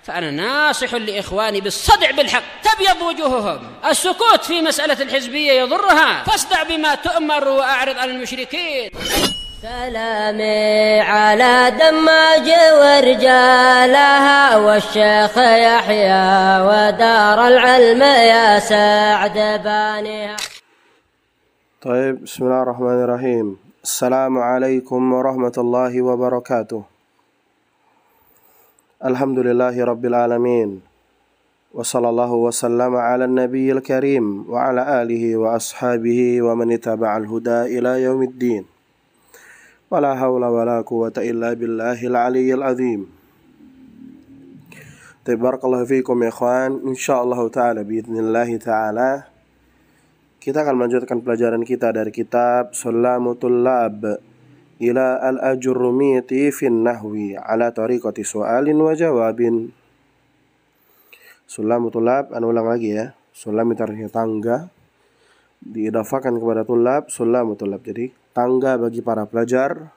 فأنا ناصح لإخواني بالصدع بالحق تبيض وجوههم. السكوت في مسألة الحزبية يضرها، فاصدع بما تؤمر وأعرض عن المشركين. سلامي على دماج ورجالها والشيخ يحيى ودار العلم يا سعد بانيها. طيب، بسم الله الرحمن الرحيم. السلام عليكم ورحمة الله وبركاته. الحمد لله رب العالمين، وصلى الله وسلم على النبي الكريم وعلى آله وأصحابه ومن اتبع الهدى إلى يوم الدين. ولا حول ولا قوة إلا بالله العلي العظيم. Barakallahu fiikum ya ikhwan. Insyaallah taala biidznillah taala kita akan melanjutkan pelajaran kita dari kitab Sulamutul Lab ila al-ajurrumiyati fin nahwi ala tariqati su'alin wa jawabin. Sulamutul Lab, ulang lagi ya. Sulam itu artinya tangga, diidafakan kepada tulab, sulamutul lab. Jadi tangga bagi para pelajar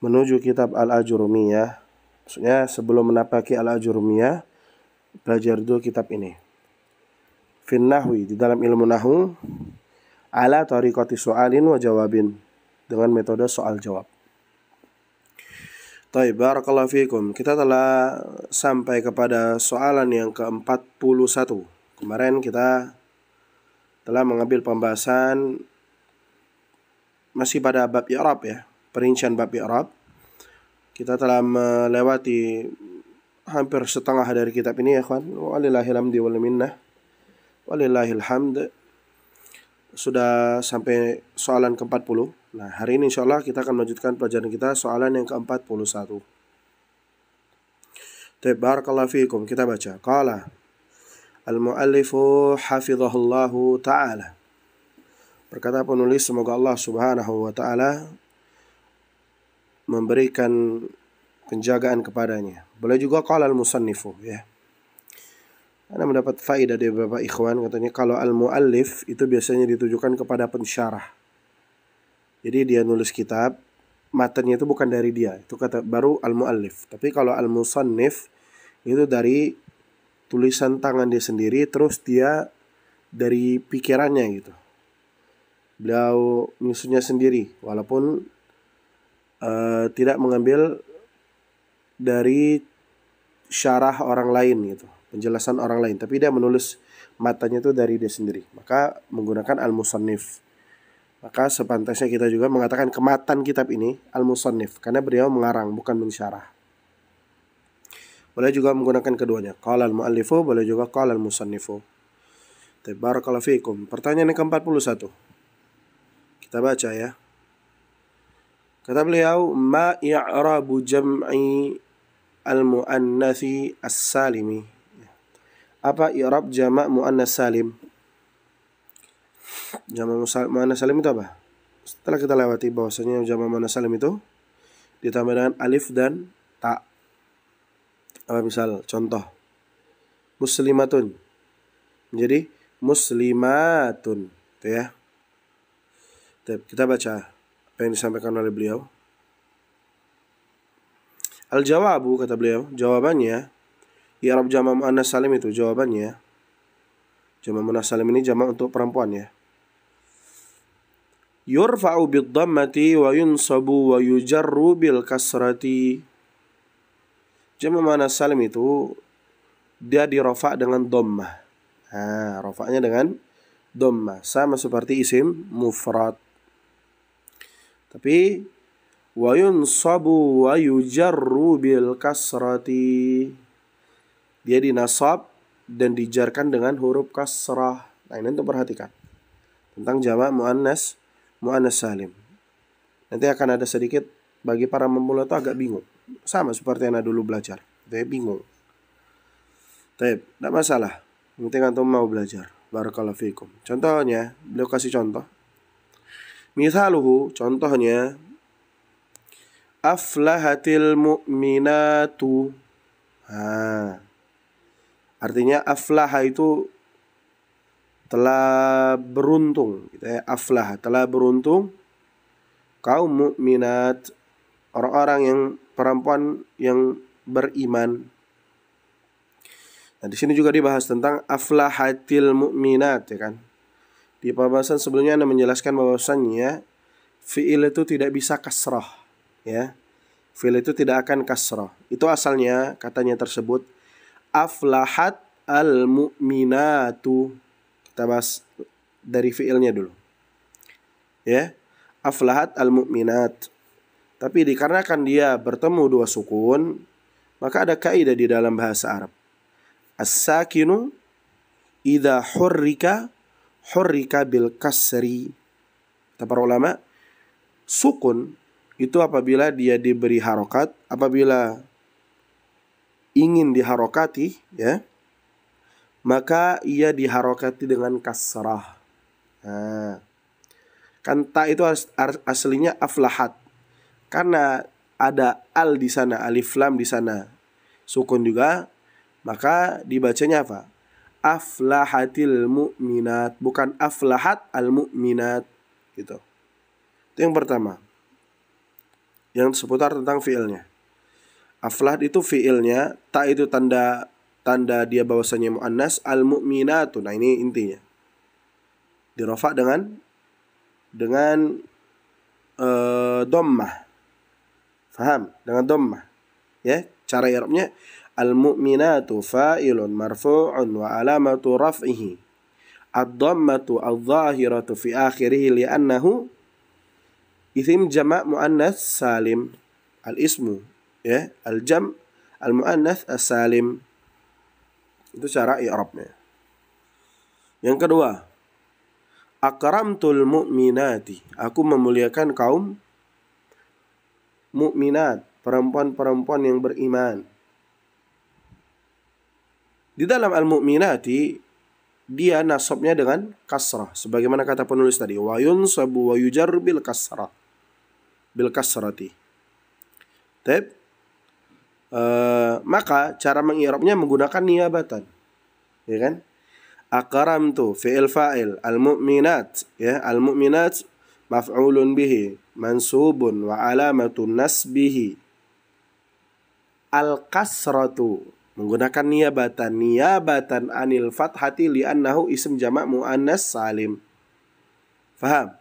menuju kitab al-ajurrumiyah. Maksudnya sebelum menapaki al-ajurrumiyah, belajar dulu kitab ini. Fin nahwi, di dalam ilmu nahwu, ala tariqati su'alin wa jawabin, dengan metode soal jawab. Baik, barakallahu fiikum. Kita telah sampai kepada soalan yang ke-41. Kemarin kita telah mengambil pembahasan masih pada bab i'rab ya, perincian bab i'rab. Kita telah melewati hampir setengah dari kitab ini ya kawan. Walillahil hamdi wal minnah. Walillahil hamd. Sudah sampai soalan ke-40. Nah, hari ini insyaallah kita akan melanjutkan pelajaran kita soalan yang ke-41. Barakallahu fiikum. Kita baca. Qala al-muallifu hafizahullahu ta'ala. Berkata penulis, semoga Allah subhanahu wa ta'ala memberikan penjagaan kepadanya. Boleh juga qala al-musannifu ya. Anda mendapat faedah dari beberapa ikhwan, katanya kalau al-muallif itu biasanya ditujukan kepada pensyarah. Jadi dia nulis kitab, matanya itu bukan dari dia, itu kata baru al-muallif. Tapi kalau al-musannif itu dari tulisan tangan dia sendiri, terus dia dari pikirannya gitu. Beliau menyusunnya sendiri, walaupun tidak mengambil dari syarah orang lain gitu, penjelasan orang lain, tapi dia menulis matanya itu dari dia sendiri, maka menggunakan al-musannif. Maka sepantasnya kita juga mengatakan kematan kitab ini al-musannif, karena beliau mengarang bukan mensyarah. Boleh juga menggunakan keduanya, qala al-muallifu, boleh juga qala al-musannifu. Barakallahu fiikum. Pertanyaan yang ke-41 kita baca ya. Kata beliau, ma i'rabu jam'i al-muannatsi as-salimi. Apa i'rab jama' muannas salim? Jama' muannas salim itu apa? Setelah kita lewati bahwasanya jama' muannas salim itu ditambah dengan alif dan ta. Apa misal contoh? Muslimatun menjadi muslimatun, itu ya. Kita baca apa yang disampaikan oleh beliau. Al-jawabu, kata beliau, jawabannya i'rab jama' muannas salim itu jawabannya. Jama' muannas salim ini jama' untuk perempuan ya. Yurfa'u bid-dhammati wa yunsabu wa yujarru bil kasrati. Jama' muannas salim itu dia dirofa' dengan dhammah. Nah, rofa'nya dengan dhammah, sama seperti isim mufrad. Tapi wa yunsabu wa yujarru bil kasrati, dia dinasab dan dijarkan dengan huruf kasrah. Nah, ini untuk perhatikan tentang jama' muannas salim. Nanti akan ada sedikit bagi para pemula itu agak bingung, sama seperti yang dulu belajar, dia bingung. Tapi tidak masalah, penting antum mau belajar. Barakallahu fiikum. Contohnya, beliau kasih contoh. Mithaluhu, contohnya, aflahatil mu'minatu. Artinya aflaha itu telah beruntung, gitu ya. Aflaha, telah beruntung kaum mukminat, orang-orang yang perempuan yang beriman. Nah, di sini juga dibahas tentang aflahatil mu'minat, ya kan. Di pembahasan sebelumnya Anda menjelaskan bahwasannya fi'il itu tidak bisa kasrah, ya. Fi'il itu tidak akan kasrah. Itu asalnya katanya tersebut aflahat al-mu'minatu. Kita bahas dari fi'ilnya dulu. Ya. Aflahat al-mu'minat. Tapi dikarenakan dia bertemu dua sukun, maka ada kaidah di dalam bahasa Arab. As-sakinu idza hurrika bil kasri. Kata para ulama, sukun itu apabila dia diberi harokat, apabila ingin diharokati, ya, maka ia diharokati dengan kasrah. Nah, kan ta itu aslinya aflahat. Karena ada al di sana, alif lam di sana, sukun juga, maka dibacanya apa? Aflahatil mu'minat, bukan aflahat al mu'minat, gitu. Itu yang pertama. Yang seputar tentang fiilnya. Aflahat itu fiilnya, ta itu tanda dia bahwasanya muannas, al mu'minatu. Nah, ini intinya. Dirofa dengan dhammah. Faham? Dengan dhammah. Ya, cara i'rabnya al-mu'minatu fa'ilun marfu'un wa alamatu raf'ihi ad-dhammatu adh-dhahiratu fi akhirih li'annahu isim jama' muannas salim. Al-ismu, ya, al-jam' al-muannas as-salim. Itu cara i'rabnya. Yang kedua, akramtul mu'minati, aku memuliakan kaum mukminat, perempuan-perempuan yang beriman. Di dalam al-mu'minati dia nasabnya dengan kasrah, sebagaimana kata penulis tadi, wa yunsabu wa yujarru bil kasrah, bil kasrati. Maka cara mengi'rabnya menggunakan niyabatan, ya kan? Akramtu fi'il fa'il, al-mu'minat, ya, al-mu'minat maf'ulun bihi mansubun wa alamatun nasbihi al-kasratu, menggunakan niyabatan anil fathati li'annahu ism jama' muannas salim. Faham?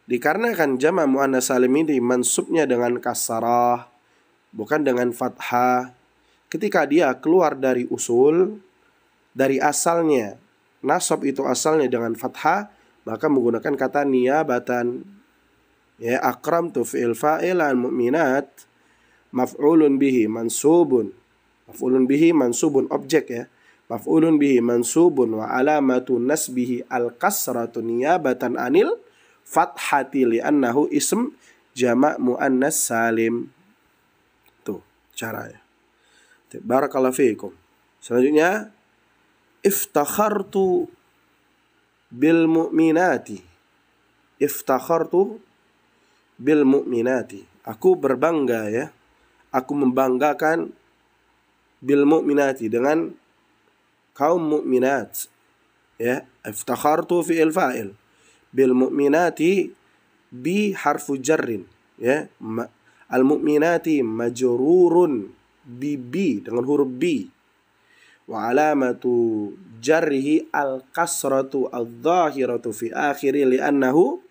Dikarenakan jama' muannas salim ini mansubnya dengan kasrah, bukan dengan fathah. Ketika dia keluar dari usul, dari asalnya, nasab itu asalnya dengan fathah, maka menggunakan kata niyabatan. Ya, akramtu fi'il fa'il al-mu'minat maf'ulun bihi mansubun. Maf'ulun bihi mansubun objek, ya. Maf'ulun bihi mansubun wa alamatu nasbihi al-kasratu niyabatan anil fathati li'annahu ism jama' muannas salim. Tuh caranya. Barakallahu fiikum. Selanjutnya, iftakhartu bil mu'minati. Iftakhartu bil mu'minati. Aku berbangga, ya. Aku membanggakan bil mu'minati, dengan kaum mukminat. Ya, iftakhartu fi'il fa'il. Bil mu'minati bi harfu jarrin, ya. Al mu'minati majrurun bi dengan huruf bi. Wa alamatu jarrihi al kasratu adh-dhahiratu fi akhiri li'annahu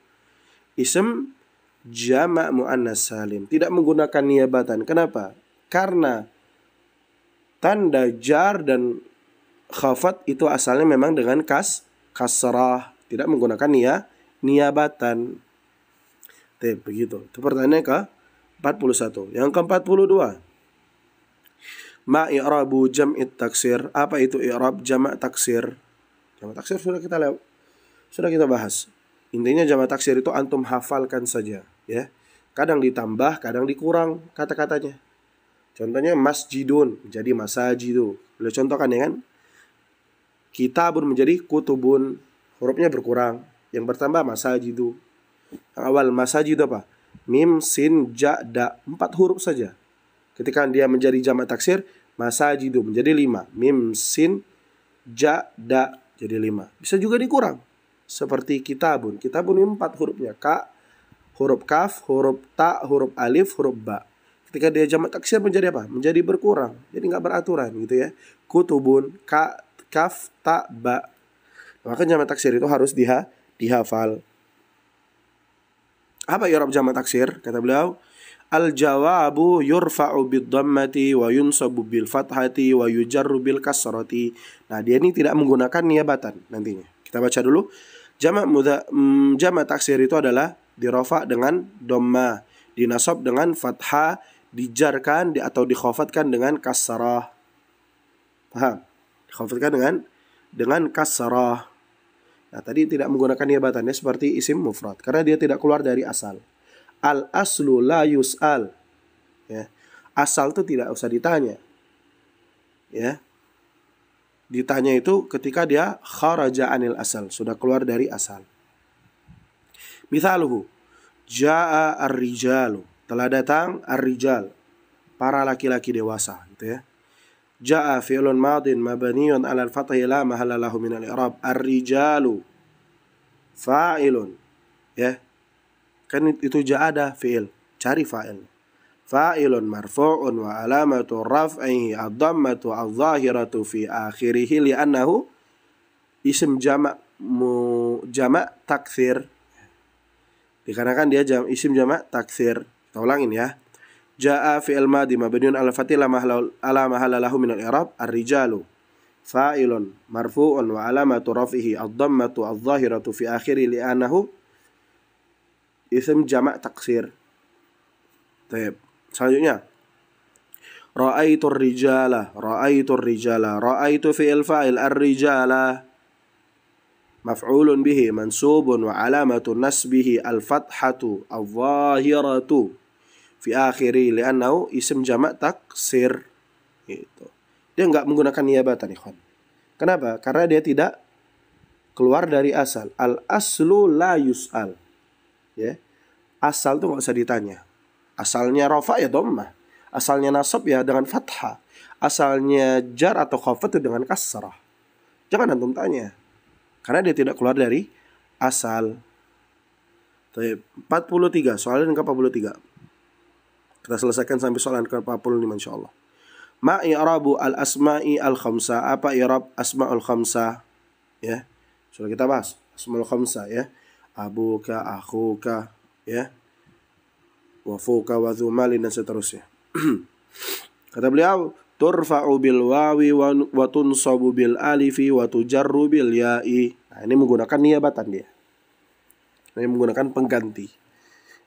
ism jama' muannas salim. Tidak menggunakan niyabatan. Kenapa? Karena tanda jar dan khafat itu asalnya memang dengan kasrah, tidak menggunakan niyabatan. Begitu. Itu pertanyaan ke-41. Yang ke-42. Ma i'rabu jam'it taksir. Apa itu i'rab jamak taksir? Jamak taksir sudah kita bahas. Intinya jamak taksir itu antum hafalkan saja, ya. Kadang ditambah, kadang dikurang kata-katanya. Contohnya masjidun menjadi masajidu. Boleh contohkan, ya kan? Kitabun menjadi kutubun. Hurufnya berkurang. Yang bertambah masajidu. Yang awal masajidu apa? Mim, sin, ja, da. 4 huruf saja. Ketika dia menjadi jamak taksir, masajidu menjadi 5. Mim, sin, ja, da jadi 5. Bisa juga dikurang. Seperti kitabun. Kitabun ini 4 hurufnya. Ka, huruf kaf, huruf ta, huruf alif, huruf ba. Ketika dia jamak taksir menjadi apa? Menjadi berkurang. Jadi nggak beraturan gitu ya. Kutubun, kaf, ta, ba. Maka jamak taksir itu harus dihafal. Apa i'rab jamak taksir? Kata beliau, al-jawabu yurfa'u bid-dhammati wa yunsabu bil fathati wa yujarru bil kasrati. Nah, dia ini tidak menggunakan niabatan nantinya. Kita baca dulu. Jamak taksir itu adalah dirafa dengan dhamma, dinasab dengan fathah, dijarkan atau dikhafatkan dengan kasrah. Paham? Dikhafatkan dengan kasrah. Nah, tadi tidak menggunakan niabatannya seperti isim mufrad karena dia tidak keluar dari asal. Al aslu la yus'al. Ya. Asal itu tidak usah ditanya. Ya. Ditanya itu ketika dia kharaja anil asal, sudah keluar dari asal. Mithaluhu, jaa ar-rijalu, telah datang ar-rijal, para laki-laki dewasa, gitu ya. Jaa fi'lun madin mabniun 'ala al-fathi la mahalla lahu min al-i'rab. Ar-rijalu fa'ilun, ya. Kan itu jaa ada fi'il, cari fa'il. Fa'ilun marfu'un wa alamatu raf'ihi ad-dhammatu adh-dhahiratu fi akhirih li'annahu isim jamak taksir. Dikarenakan dia isim jamak taksir. Kita ulangin ya. Jaa fi'il madhi mabniun 'ala fathi la mahalla lahu min al-i'rab. Ar-rijalu fa'ilun marfu'un wa alamatu raf'ihi ad-dhammatu adh-dhahiratu fi akhirih li'annahu isim jamak taksir. Baik. Selanjutnya, ra'aitu rijala, ra'aitu fi'il fa'il ar-rijala maf'ulun bihi mansubun wa alamatu nasbihi al-fathatu adh-dhahiratu fi akhiri li'annahu isim jamak taksir. Gitu. Dia enggak menggunakan niabatan, ikhwan. Kenapa? Karena dia tidak keluar dari asal. Al-aslu la yus'al. Ya. Asal itu enggak usah ditanya. Asalnya rafa ya dhammah, asalnya nasab ya dengan fathah, asalnya jar atau khafat itu dengan kasrah. Jangan antum tanya, karena dia tidak keluar dari asal. 43, soalan ke-43. Kita selesaikan sampai soalan ke-45 insyaallah. Ma i'rabu al-asma'i al-khamsa? Apa i'rab asma'ul khamsa? Ya. Sudah kita bahas asma'ul khamsa ya. Abuka, akhuka, ya. Wa fuka wa dzumalin dan seterusnya. Kata beliau, turfa'u bil wawi wa tunsabu bil alifi wa tujarru bil ya'i. Nah, ini menggunakan niabatan dia. Ini menggunakan pengganti.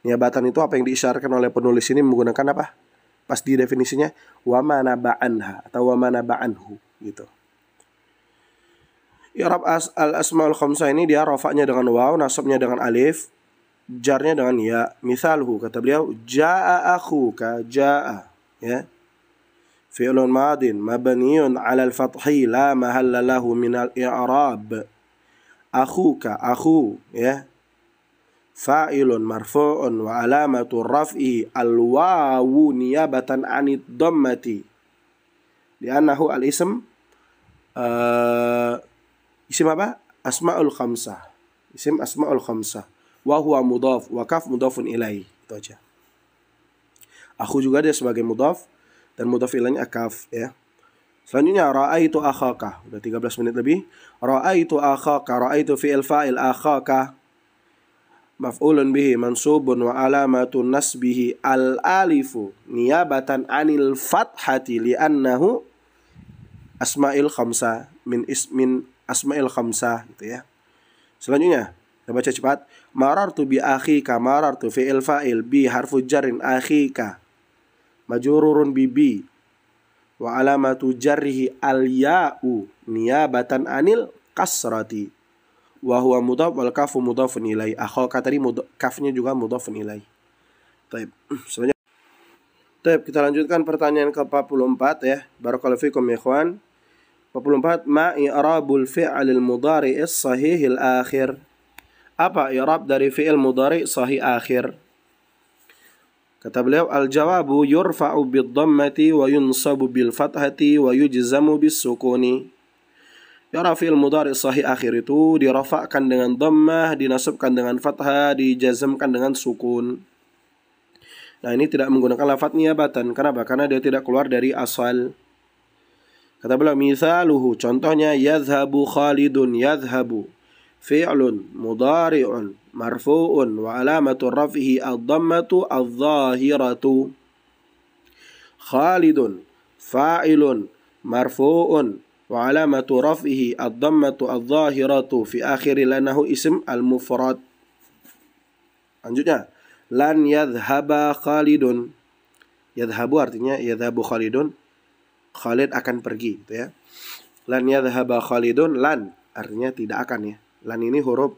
Niabatan itu apa yang diisyarahkan oleh penulis ini menggunakan apa? Pas di definisinya wa manaba'anha atau wa manaba'anhu gitu. I'rab al-asmaul khamsah ini dia rafa'nya dengan waw, nasabnya dengan alif, jarnya dengan ya. Misalhu, kata beliau, jaa akhuka, jaa, ya. Fi'lun madin mabniun 'ala al-fathi la mahalla lahu min al-i'rab. Akhuka, akhu, ya. Fa'ilun marfu'un wa alamatu raf'i al-wawu niyabatan 'anid dhammati. Li'annahu al-ism isim apa? Asma'ul khamsah. Isim asma'ul khamsah. Wa huwa mudhaf wa kaf mudhafun ilaih. Itu aja. Akhu juga dia sebagai mudhaf dan mudhaf ilaihnya kaf, ya. Selanjutnya ra'aitu akhaka. Udah 13 menit lebih. Ra'aitu akhaka, ra'aitu fi'il fa'il akhaka maf'ulun bihi mansubun wa alamatu nasbihi al-alifu niyabatan 'anil fathati li'annahu asma'il khamsah min asma'il khamsah gitu ya. Selanjutnya kita baca cepat. Marartu bi akhika, marartu fi'il fa'il bi harfu jarrin akhika majrurun bi wa alamatu jarrihi al-ya'u niyabatan 'anil kasrati wa huwa mudhaf wal kafu mudhafun ilaihi. Akhaka tadi kafnya juga mudhafun ilaihi. Baik. Selanjutnya kita lanjutkan pertanyaan ke-44 ya. Barakallahu fikum ya ikhwan. 44, ma i'rabul fi'lil mudhari'is sahihil akhir? Apa i'rab dari fi'il mudhari' sahih akhir? Kata beliau, al-jawabu yurfa'u bid-dhammati wa yunsabu bil fathati wa yujzamu bis sukuni. I'rab fi'il mudhari' sahih akhir itu dirafa'kan dengan dhammah, dinasabkan dengan fathah, dijazamkan dengan sukun. Nah, ini tidak menggunakan lafadz niyabatan. Kenapa? Karena dia tidak keluar dari asal. Kata beliau, misaluhu, contohnya yadhhabu Khalidun, yadhhabu fi'lun mudhari'un marfu'un wa alamatu raf'ihi ad-dhammatu adh-dhahiratu. Khalidun fa'ilun marfu'un wa alamatu raf'ihi ad-dhammatu adh-dhahiratu fi akhiri lanahu ism al-mufrad. Lanjutnya, lan yadhhaba Khalidun. Yadhhabu artinya yadhhabu Khalidun, Khalid akan pergi, gitu ya. Lan yadhhaba Khalidun, lan artinya tidak akan ya. Lan ini huruf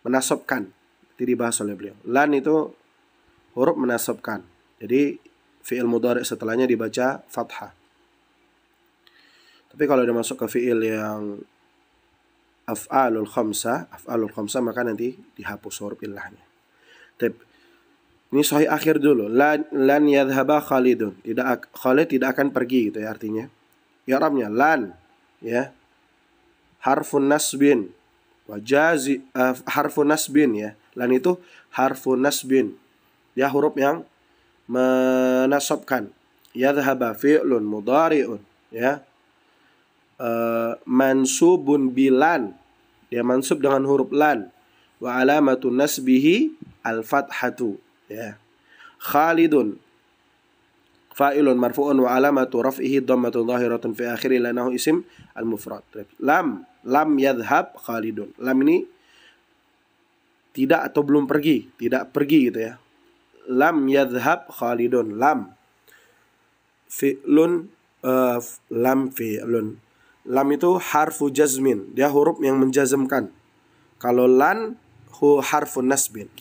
menasabkan, itu dibahas oleh beliau. Lan itu huruf menasabkan. Jadi fi'il mudhari' setelahnya dibaca fathah. Tapi kalau udah masuk ke fi'il yang af'alul khamsah maka nanti dihapus huruf illahnya. Ini sahih akhir dulu. Lan yadhhaba Khalidun. Khalid tidak akan pergi, gitu ya artinya. I'rabnya lan ya. Harfun nasbin wa harfun nasbin ya. Lan itu harfun nasbin. Dia huruf yang menasabkan. Yadhhaba fi'lun mudhari'un ya. Mansubun bilan. Dia mansub dengan huruf lan. Wa alamatun nasbihi al-fathatu ya. Khalidun fa'ilun marfu'un wa alamatu raf'ihi dhammatun dhahiratun fi akhiri lanahu isim al-mufrad. Lam yadhhab Khalidun. Lam ini tidak atau belum pergi, tidak pergi, gitu ya. Lam yadhhab Khalidun. Lam fi'lun lam fi'lun. Lam itu harfu jazmin, dia huruf yang menjazmkan. Kalau lan harfun nasbin.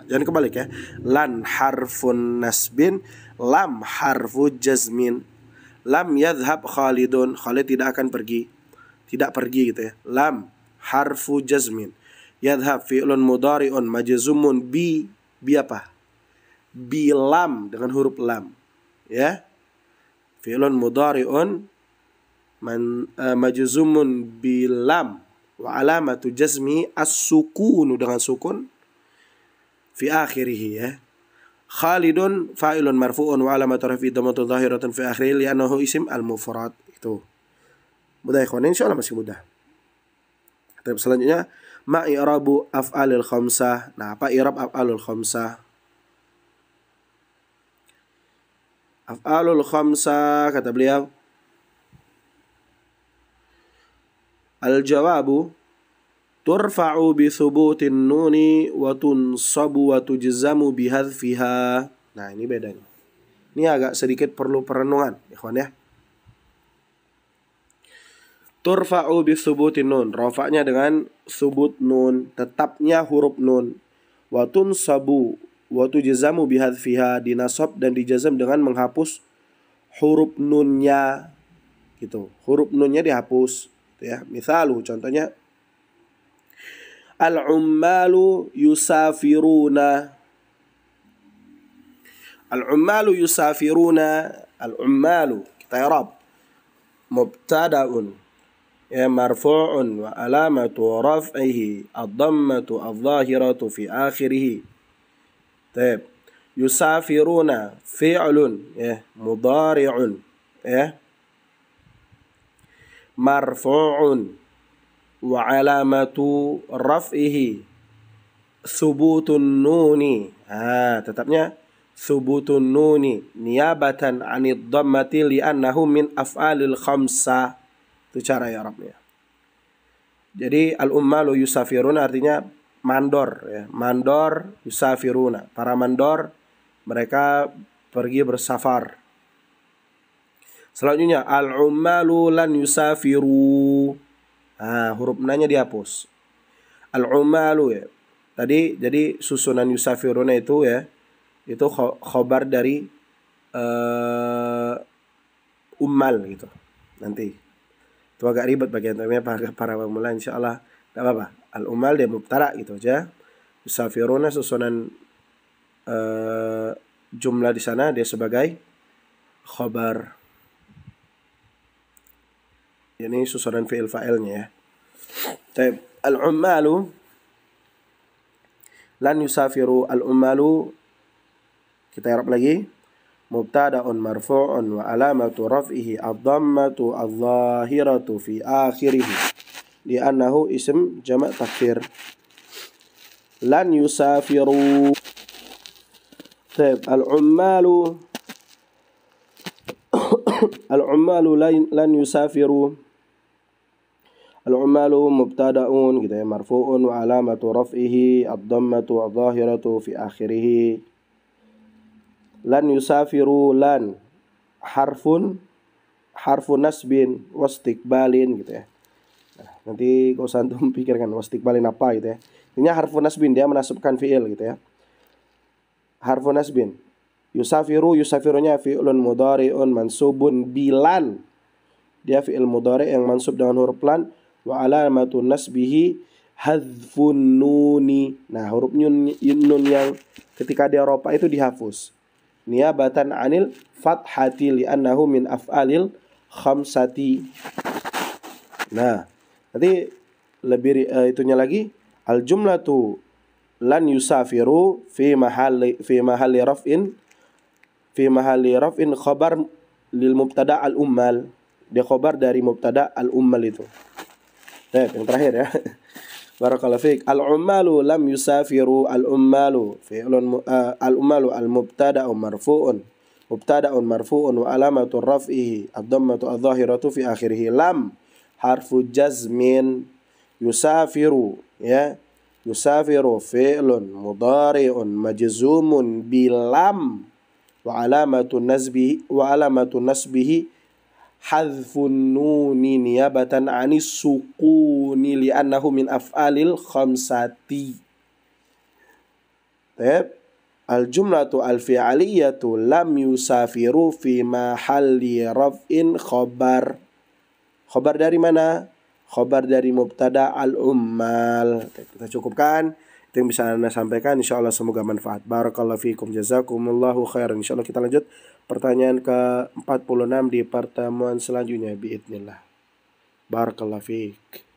Jangan kebalik ya. Lan harfun nasbin, lam harfu jazmin. Lam yadhhab Khalidun, Khalid tidak akan pergi. Tidak pergi, gitu ya. Lam harfu jazmin. Yadhhab fi'lun mudhari'un majzumun bi apa? Bi lam, dengan huruf lam. Ya. Fi'lun mudhari'un majzumun bi lam wa alamatu jazmi as-sukunu, dengan sukun fi akhirih ya. Khalidun fa'ilun marfu'un wa alamatu raf'i dhammatun dhahiratun fi akhirih li'annahu isim al-mufrad. Itu mudah ikhwan, insyaallah masih mudah. Tapi selanjutnya ma i'rabu af'alil khamsah. Nah, apa i'rab af'alul khamsah? Af'alul khamsah, kata beliau, al-jawabu turfa'u bi thubutin nuni wa tunsabu wa tujzamu bi hadfiha. Nah, ini bedanya. Ini agak sedikit perlu perenungan, ikhwan ya. Turfa'u bi thubutin nun, rafa'nya dengan thubut nun, tetapnya huruf nun. Wa tunsabu wa tujzamu bi hadfiha, dinasab dan dijazam dengan menghapus huruf nunnya, gitu. Huruf nunnya dihapus, gitu ya. Misalu, contohnya al-ummalu yusafiruna. Al-ummalu yusafiruna. Al-ummalu kita i'rab mubtada'un ya marfu'un wa alamatu raf'ihi ad-dhammatu adh-dhahiratu fi akhirih. Baik. Yusafiruna fi'lun ya mudhari'un ya marfu'un wa alamatu raf'ihi thubutun nuni. Tetapnya thubutun nuni niyabatan anid dhammati li'annahu min af'alil khamsah. Itu cara i'rabnya. Jadi al-ummalu yusafiruna artinya mandor ya. Mandor yusafiruna, para mandor mereka pergi bersafar. Selanjutnya al-ummalu lan yusafiru. Huruf nanya dihapus. Al-ummalu ya. Tadi jadi susunan yusafiruna itu ya, itu khobar dari ummal gitu. Nanti itu agak ribet bagian namanya para pemula, insyaallah enggak apa-apa. Al-ummal dia mubtada gitu aja. Yusafiruna susunan jumlah di sana dia sebagai khobar. Ini susunan fi'il fa'ilnya ya. Baik, al-ummalu lan yusafiru. Al-ummalu Kita i'rab lagi. Mubtada'un marfu'un wa alamatu raf'ihi ad-dhammatu adh-dhahiratu fi akhirih li'annahu ism jama' taksir. Lan yusafiru. Al-ummalu lan yusafiru. Al-ummalu mubtada'un gitu ya, marfu'un wa alamatu raf'ihi ad-dhammatu adh-dhahiratu fi akhirih. Lan yusafiru, lan harfu nasbin wastiqbalin gitu ya. Nah, nanti kau santum pikirkan wastiqbalin apa gitu ya. Intinya harfu nasbin, dia menasabkan fi'il gitu ya. Harfu nasbin. Yusafirunya fi'lun mudhari'un mansubun bilan. Dia fi'il mudhari' yang mansub dengan huruf lan. Wa alamatu nasbihi hadfun nuni. Nah, huruf nun yang ketika dia ropa itu dihapus. Niyabatan anil fathati li'annahu min af'alil khamsati. Nah, nanti lebih itunya lagi. Al jumlatu lan yusafiru fi mahalli raf'in khabar lil mubtada al ummal. Dia khabar dari mubtada al ummal itu. Yang terakhir ya. Barakallahu fiik. Al ummalu lam yusafiru. Al ummalu fi'lun al ummalu al mubtada'u marfu'un. Mubtada'un marfu'un wa alamatu raf'ihi ad-dhammatu adh-dhahiratu fi akhirih. Lam harfu jazmin. Yusafiru ya. Yusafiru fi'lun mudhari'un majzumun bilam wa alamatu nasbihi hadfun nuni niyabatan anis sukuni li'annahu min af'alil khamsati. Al jumlatu al fi'aliyatu lam yusafiru fi mahalli raf'in khabar. Khabar dari mana? Khabar dari mubtada al-ummal. Kita cukupkan. Itu yang bisa Anda sampaikan. InsyaAllah semoga manfaat. Barakallahu fiikum. Jazakumullahu khairan. InsyaAllah kita lanjut pertanyaan ke-46 di pertemuan selanjutnya. Biidznillah. Barakallahu fiik.